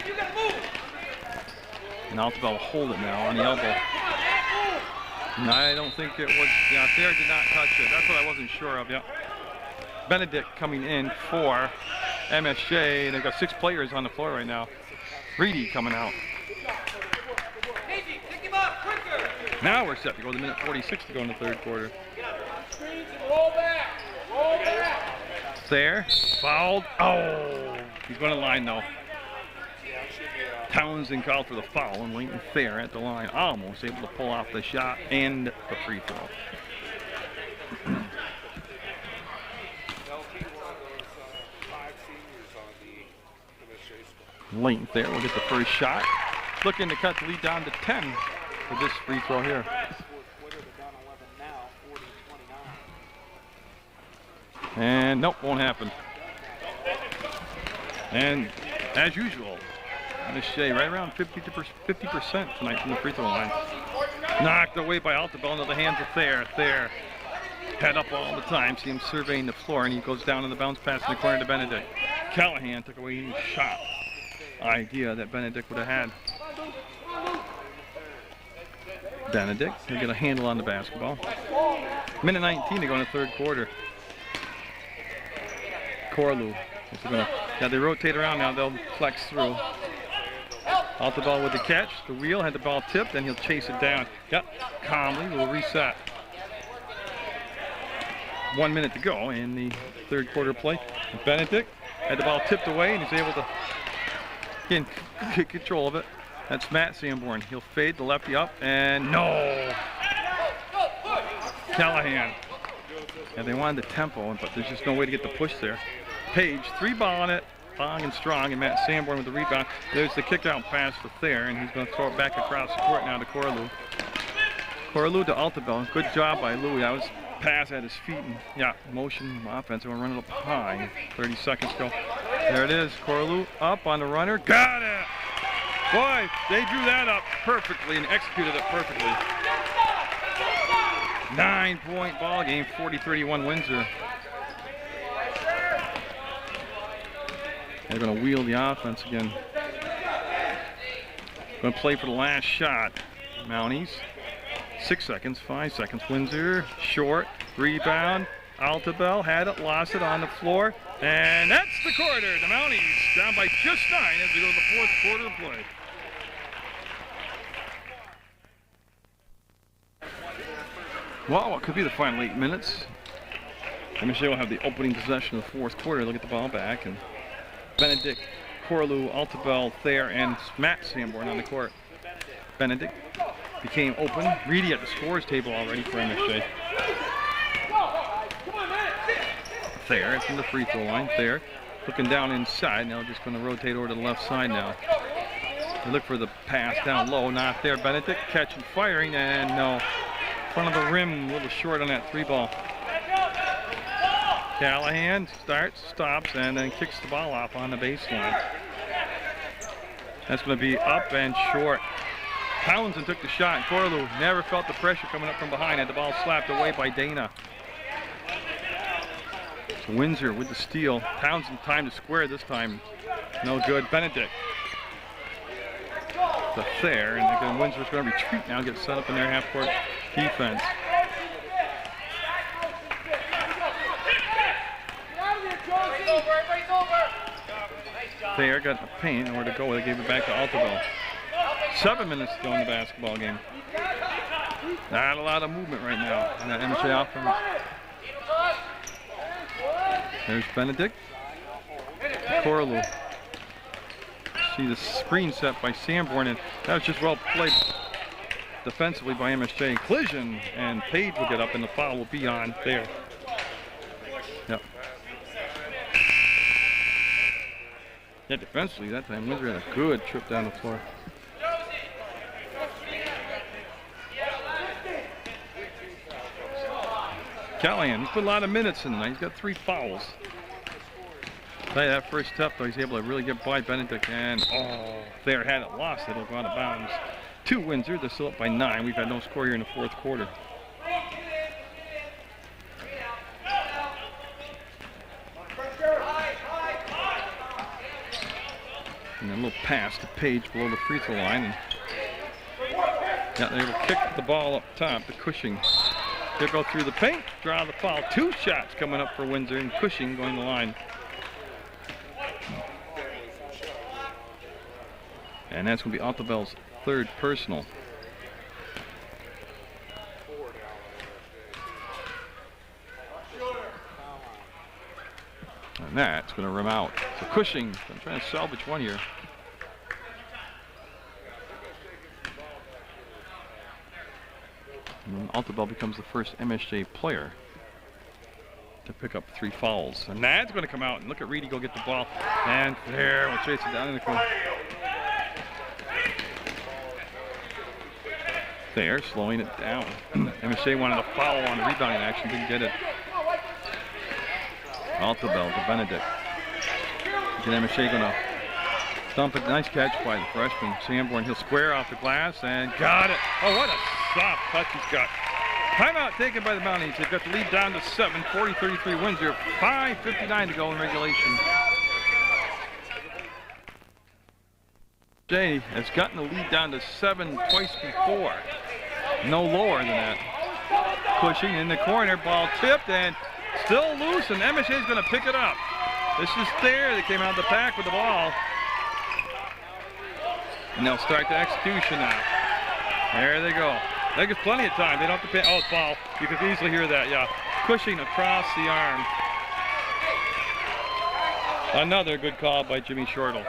And Altabel will hold it now on the elbow. And I don't think it was, yeah, Thayer did not touch it. That's what I wasn't sure of, yeah. Benedict coming in for MSJ. They've got 6 players on the floor right now. Reedy coming out. Now we're set to go to minute 46 to go in the third quarter. Thayer fouled. Oh, he's going to line though. Townsend called for the foul, and Leighton Thayer at the line, almost able to pull off the shot and the free throw. Leighton Thayer will get the first shot. Looking to cut the lead down to 10 for this free throw here. And nope, won't happen. And as usual, MSJ right around 50% tonight from the free throw line. Knocked away by Altabel into the hands of Thayer. Thayer head up all the time. See him surveying the floor, and he goes down in the bounce pass in the corner to Benedict. Callahan took away any shot idea that Benedict would have had. Benedict, he'll get a handle on the basketball. Minute 19 to go in the third quarter. Corlew. Yeah, they rotate around now. They'll flex through. Off the ball with the catch. The wheel had the ball tipped, and he'll chase it down. Yep, calmly. We'll reset. 1 minute to go in the third quarter play. Benedict had the ball tipped away, and he's able to again get control of it. That's Matt Sanborn. He'll fade the lefty up, and no. Callahan. Yeah, they wanted the tempo, but there's just no way to get the push there. Page, 3-ball on it, long and strong, and Matt Sanborn with the rebound. There's the kick-out pass for Thayer, and he's going to throw it back across the court now to Corlew. Corlew to Altabel. Good job by Louie. That was pass at his feet, and yeah, motion offense. We're running up high. 30 seconds to go. There it is. Corlew up on the runner. Got it! Boy, they drew that up perfectly and executed it perfectly. 9-point ball game, 40-31 Windsor. They're going to wheel the offense again. Going to play for the last shot. Mounties. 6 seconds, 5 seconds. Windsor, short, rebound. Altabel had it, lost it on the floor. And that's the quarter. The Mounties down by just 9 as we go to the fourth quarter of play. Well, what could be the final 8 minutes. MSJ will have the opening possession of the fourth quarter. They'll get the ball back, and Benedict, Corlew, Altabel, Thayer, and Matt Sanborn on the court. Benedict became open. Reedy at the scores table already for MSJ. Thayer from the free throw line. Thayer looking down inside. Now just going to rotate over to the left side now. They look for the pass down low. Not there. Benedict catching, firing, and no. Front of the rim, a little short on that 3-ball. Callahan starts, stops, and then kicks the ball off on the baseline. That's going to be up and short. Townsend took the shot, and Corlew never felt the pressure coming up from behind. Had the ball slapped away by Dana. So Windsor with the steal. Townsend time to square this time. No good. Benedict. The Thayer, and again Windsor's going to retreat now, get set up in their half-court defense. Thayer got the paint, nowhere to go. They gave it back to Altobel. 7 minutes to go in the basketball game. Not a lot of movement right now in that MSJ offense. There's Benedict. Corlew. See the screen set by Sanborn, and that was just well played defensively by MSJ. Collision, and Page will get up, and the foul will be on there. Yep. Yeah, defensively that time, Windsor had a good trip down the floor. Callahan, he put a lot of minutes in tonight. He's got 3 fouls. That first step, though, he's able to really get by Benedict, and Thayer had it lost. It'll go out of bounds. 2 Windsor, they're still up by 9. We've had no score here in the 4th quarter. And a little pass to Page below the free throw line. And yeah, they will kick the ball up top to Cushing. He'll go through the paint, draw the foul. 2 shots coming up for Windsor, and Cushing going to the line. And that's going to be Altobel's 3rd personal. And that's going to rim out. So Cushing, I'm trying to salvage one here. And Altobel becomes the first MSJ player to pick up 3 fouls. And that's going to come out. And look at Reedy go get the ball. And there, we'll chase it down in the corner. There, slowing it down. MSJ wanted a foul on the rebounding action, didn't get it. Altobel to Benedict. Again, MSJ going to dump it. Nice catch by the freshman. Sanborn, he'll square off the glass and got it. Oh, what a soft touch he's got. Timeout taken by the Mounties. They've got the lead down to 7, 40-33 Windsor. 5:59 to go in regulation. Jay has gotten the lead down to 7 twice before. No lower than that. Cushing in the corner, ball tipped and still loose, and MSJ is going to pick it up. This is Thayer that came out of the pack with the ball. And they'll start the execution now. There they go. They get plenty of time. They don't have to pay. Oh, it's foul. You can easily hear that, yeah. Cushing across the arm. Another good call by Jimmy Shortle.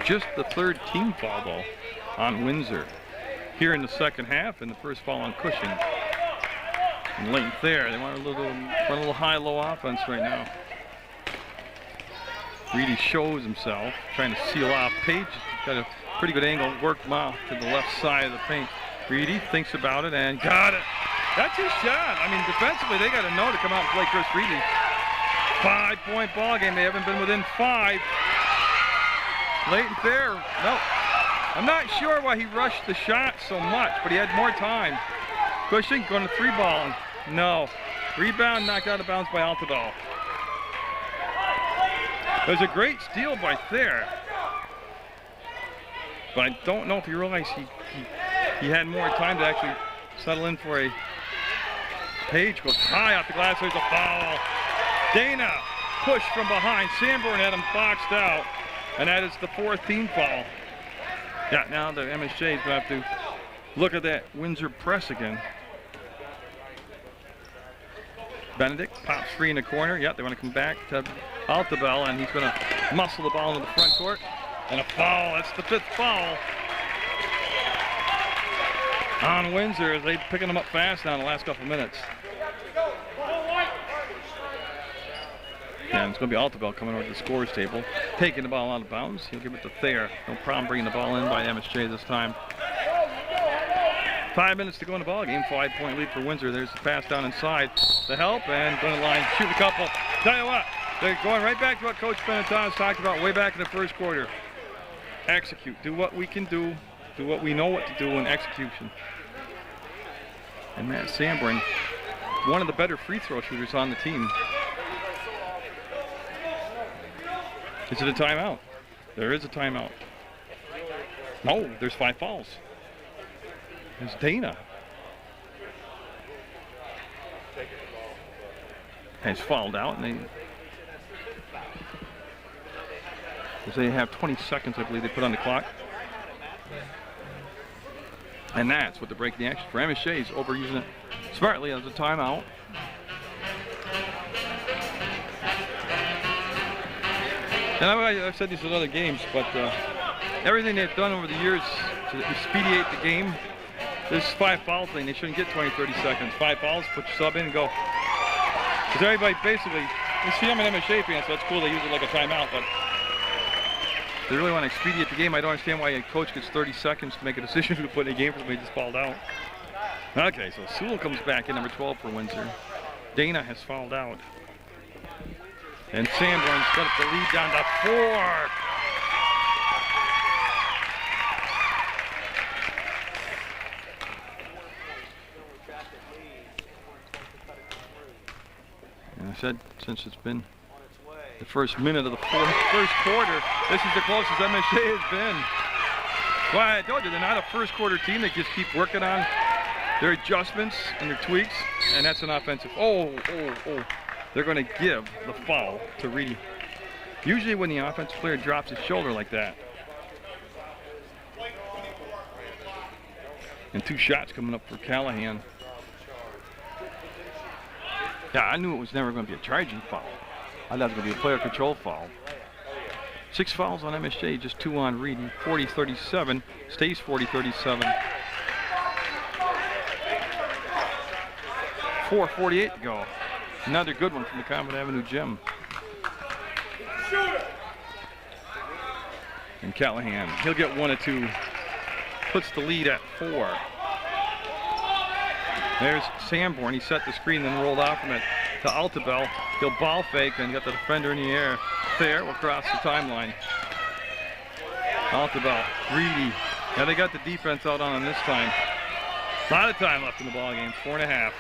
Just the 3rd team foul, though, on Windsor. Here in the 2nd half, and the first foul on Cushing. And Leighton Thayer, they want a little high-low offense right now. Reedy shows himself, trying to seal off. Page got a pretty good angle, worked off to the left side of the paint. Reedy thinks about it and got it. That's his shot. I mean, defensively, they got to know to come out and play Chris Reedy. 5-point ball game. They haven't been within 5. Leighton Thayer, no. I'm not sure why he rushed the shot so much, but he had more time. Cushing going to 3-ball. No. Rebound knocked out of bounds by Altobel. There's a great steal by Thayer. But I don't know if he realized he had more time to actually settle in for a Page. Goes high off the glass. There's a foul. Dana pushed from behind. Sanborn had him boxed out. And that is the 4th team foul. Yeah, now the MSJ is going to have to look at that Windsor press again. Benedict pops free in the corner. Yep, they want to come back to Altobel, and he's going to muscle the ball into the front court. And a foul. That's the 5th foul on Windsor as they're picking them up fast now in the last couple of minutes. And it's going to be Altobel coming over to the scorer's table, taking the ball out of bounds. He'll give it to Thayer. No problem bringing the ball in by MSJ this time. 5 minutes to go in the ball game. 5-point lead for Windsor. There's the pass down inside. The help, and going to line, shoot a couple. Tell you what, they're going right back to what Coach Benetton talked about way back in the 1st quarter. execute. Do what we can do. Do what we know what to do in execution. And Matt Sanborn, one of the better free throw shooters on the team. Is it a timeout? There is a timeout. No, there's 5 fouls. There's Dana. Has fouled out, and they have 20 seconds, I believe, they put on the clock. And that's what the break the action for MSJ is overusing it smartly as a timeout. And I've said this in other games, but everything they've done over the years to expedite the game, this 5 foul thing, they shouldn't get 20, 30 seconds. 5 fouls, put your sub in and go. Because everybody basically, you see, I'm an MSJ fan, so that's cool, they use it like a timeout, but they really want to expedite the game. I don't understand why a coach gets 30 seconds to make a decision to put in a game for somebody just fouled out. Okay, so Sewell comes back in, number 12 for Windsor. Dana has fouled out. And Sanborn's got the lead down to 4. And I said, since it's been the first minute of the first quarter, this is the closest MSJ has been. Well, I told you, they're not a first quarter team. They just keep working on their adjustments and their tweaks, and that's an offensive. Oh. They're going to give the foul to Reedy. Usually when the offensive player drops his shoulder like that. And 2 shots coming up for Callahan. Yeah, I knew it was never going to be a charging foul. I thought it was going to be a player control foul. 6 fouls on MSJ, just 2 on Reedy. 40-37, stays 40-37. 4:48 to go. Another good one from the Common Avenue Gym. And Callahan, he'll get 1 or 2. Puts the lead at 4. There's Sanborn. He set the screen, then rolled off from it to Altabel. He'll ball fake and got the defender in the air. Thayer will cross the timeline. Altabel, Reedy. Now they got the defense out on him this time. A lot of time left in the ball game. 4.5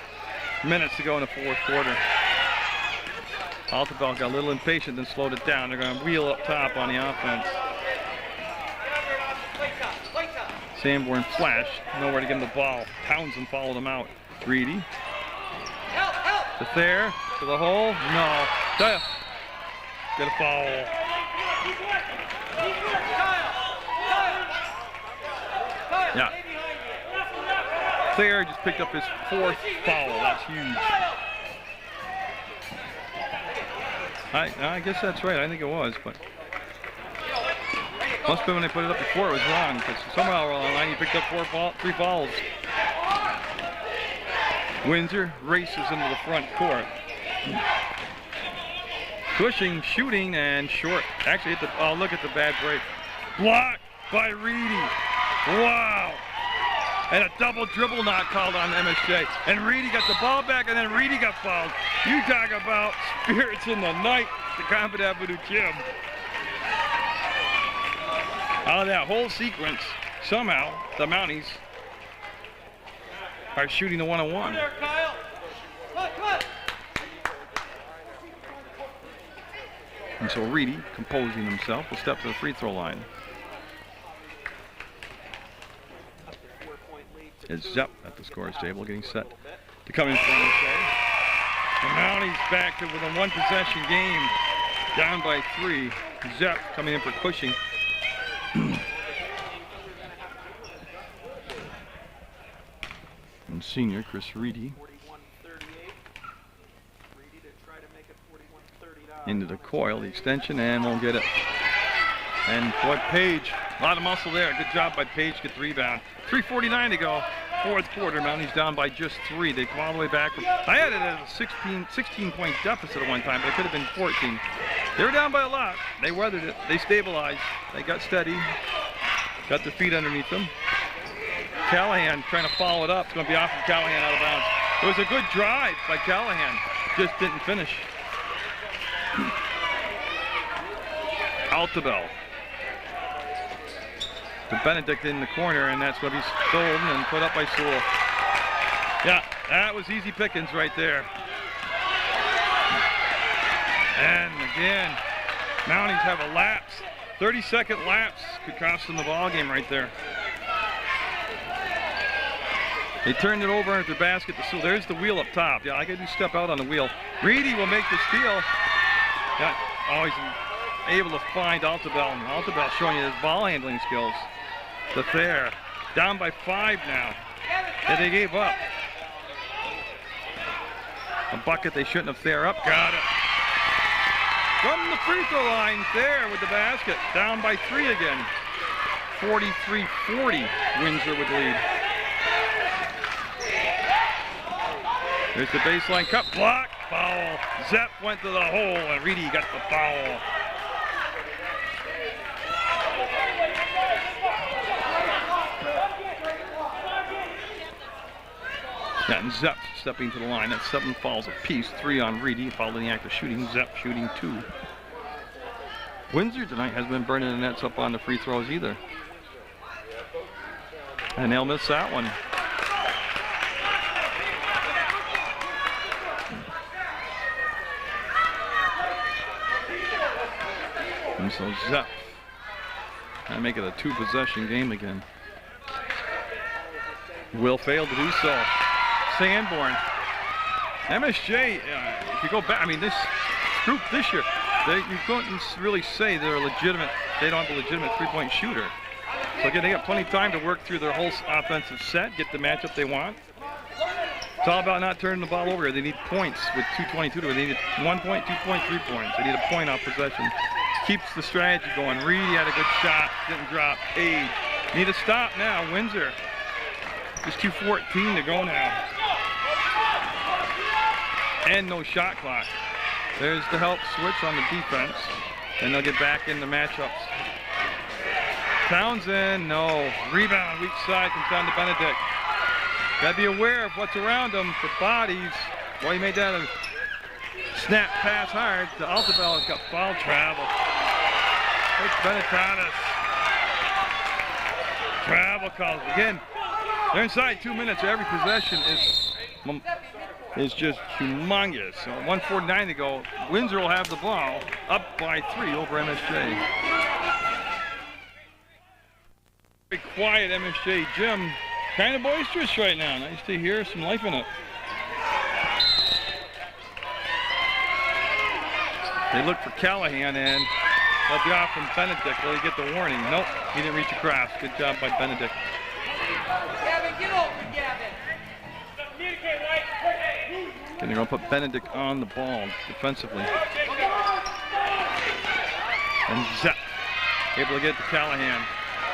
minutes to go in the 4th quarter. Altabel got a little impatient, then slowed it down. They're going to wheel up top on the offense. Sanborn flashed, nowhere to get him the ball. Townsend followed him out. Reedy. To Thayer, to the hole. No. Get a foul. Yeah. Thayer just picked up his 4th foul. That's huge. I guess that's right. I think it was, but must have been when they put it up before it was wrong, because somehow along the line he picked up 3 fouls. Windsor races into the front court. Pushing, shooting, and short. Actually, look at the bad break. Blocked by Reedy. Wow. And a double dribble not called on MSJ. And Reedy got the ball back, and then Reedy got fouled. You talk about spirits in the night, the Common Avenue Gym. Out of that whole sequence, somehow, the Mounties are shooting the 1-on-1. And so Reedy, composing himself, will step to the free throw line. It's Zepp at the scores table, getting set to come in for MSJ. The Mounties back to with a 1-possession game, down by 3. Zepp coming in for Cushing. And senior Chris Reedy into the coil, the extension, and won't get it. And boy, Page, a lot of muscle there. Good job by Page, get the rebound. 3:49 to go, 4th quarter. Mounties down by just 3. They come all the way back. I had it as a 16-point deficit at one time, but it could have been 14. They were down by a lot. They weathered it. They stabilized. They got steady. Got their feet underneath them. Callahan trying to follow it up. It's going to be off of Callahan, out of bounds. It was a good drive by Callahan. Just didn't finish. Altabel. to Benedict in the corner, and that's what he's stolen and put up by Sewell. Yeah, that was easy pickings right there. And again, Mounties have a lapse. 30-second lapse could cost them the ball game right there. They turned it over at the basket to Sewell. There's the wheel up top. Yeah, I got to step out on the wheel. Reedy will make the steal. Yeah, always able to find Altobel. And Altobel showing you his ball handling skills. The Thayer down by 5 now. And they gave up. A bucket they shouldn't have. Thayer up. Got it. From the free throw line, Thayer with the basket. Down by 3 again. 43-40. Windsor would lead. There's the baseline cut, block, foul. Zepp went to the hole, and Reedy got the foul. Yeah, and Zepp stepping to the line. That's 7 fouls apiece, 3 on Reedy, fouled in the act of shooting. Zepp shooting 2. Windsor tonight hasn't been burning the nets up on the free throws either. And they'll miss that one. And so Zepp and make it a 2-possession game again. Will fail to do so. Sanborn. MSJ, if you go back, I mean, this group this year, you couldn't really say they're legitimate. They don't have a legitimate 3-point shooter. So again, they got plenty of time to work through their whole offensive set, get the matchup they want. It's all about not turning the ball over. They need points with 2:22 to it. They need 1 point, 2 point, 3 points. They need a point off possession. Keeps the strategy going. Reedy had a good shot, didn't drop. Page. Need a stop now. Windsor. Just 2:14 to go now. And no shot clock. There's the help switch on the defense. And they'll get back in the matchups. Townsend, no. Rebound, weak side, comes down to Benedict. Gotta be aware of what's around them for bodies. Well, he made that a snap pass hard. The Altobel has got foul travel. It's Benetatis. Travel calls. Again, they're inside 2 minutes. Every possession is just humongous. So 1:49 to go. Windsor will have the ball up by 3 over MSJ. Very quiet MSJ gym. Kind of boisterous right now. Nice to hear some life in it. They look for Callahan and they'll be off from Benedict. Will he get the warning? Nope, he didn't reach across. Good job by Benedict. Gavin, get over, Gavin. And they're going to put Benedict on the ball defensively. And Zepp able to get to Callahan.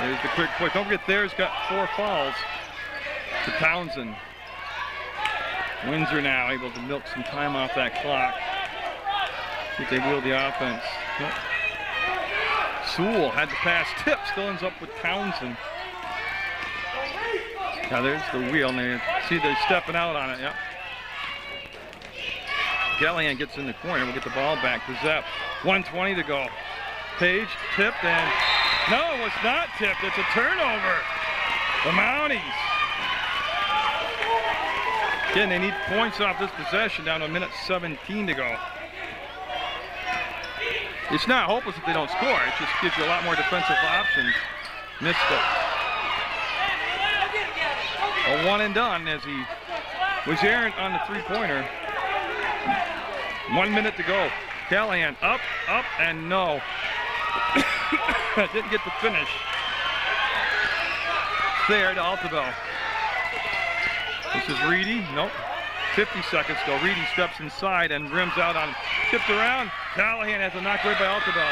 There's the quick push. Don't forget, Thayer's got 4 fouls to Townsend. Windsor now able to milk some time off that clock. I think they wheel the offense. Yep. Sewell had the pass. Tip still ends up with Townsend. Now there's the wheel, and they see they're stepping out on it. Yep. Callahan gets in the corner. We'll get the ball back to Zepp. 1:20 to go. Page tipped, and no, it's not tipped. It's a turnover. The Mounties. Again, they need points off this possession down to 1:17 to go. It's not hopeless if they don't score. It just gives you a lot more defensive options. Missed it. A one and done as he was errant on the 3-pointer. 1 minute to go. Callahan up, and no. Didn't get the finish. There to Altobel. This is Reedy. Nope. 50 seconds to go. Reedy steps inside and rims out on him. Tipped around. Callahan has a knock away by Altobel.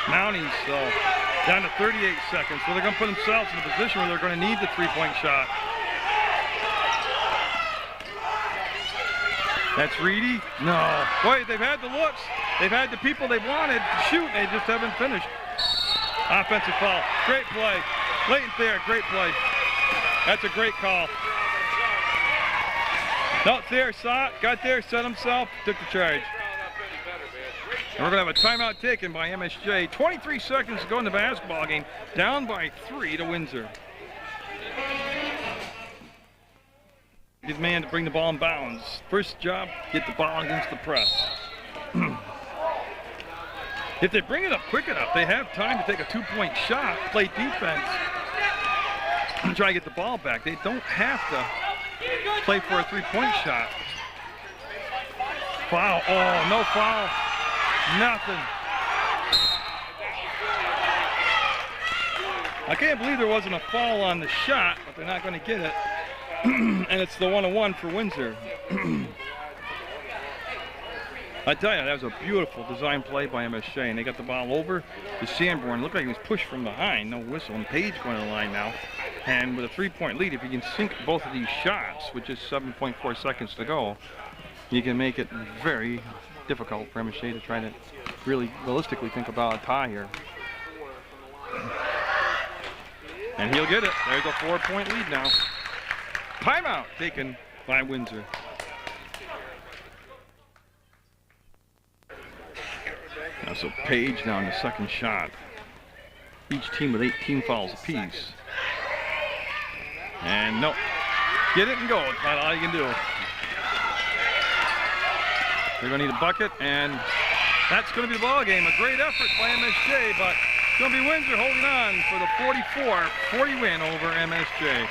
Mounties, so down to 38 seconds. So they're going to put themselves in a position where they're going to need the 3-point shot. That's Reedy. No. Boy, they've had the looks. They've had the people they wanted to shoot. They just haven't finished. Offensive foul. Great play. Leighton Thayer, great play. That's a great call. No, Thayer saw it, got there, set himself, took the charge. And we're going to have a timeout taken by MSJ. 23 seconds to go in the basketball game. Down by 3 to Windsor. Good man to bring the ball in bounds. First job, get the ball against the press. If they bring it up quick enough, they have time to take a 2-point shot, play defense, and try to get the ball back. They don't have to play for a 3-point shot. Foul. Oh, no foul. Nothing. I can't believe there wasn't a foul on the shot, but they're not going to get it. And it's the 1-1 for Windsor. I tell you, that was a beautiful design play by MSJ, and they got the ball over to Sanborn. Looked like he was pushed from behind, no whistle, and Page going to the line now. And with a 3-point lead, if you can sink both of these shots with just 7.4 seconds to go, you can make it very difficult for MSJ to try to really realistically think about a tie here. And he'll get it. There's a 4-point lead now. Timeout taken by Windsor. Now, so Page now in the second shot. Each team with 18 fouls apiece. And no, get it and go. It's about all you can do. They're going to need a bucket, and that's going to be the ball game. A great effort by MSJ, but it's going to be Windsor holding on for the 44-40 win over MSJ.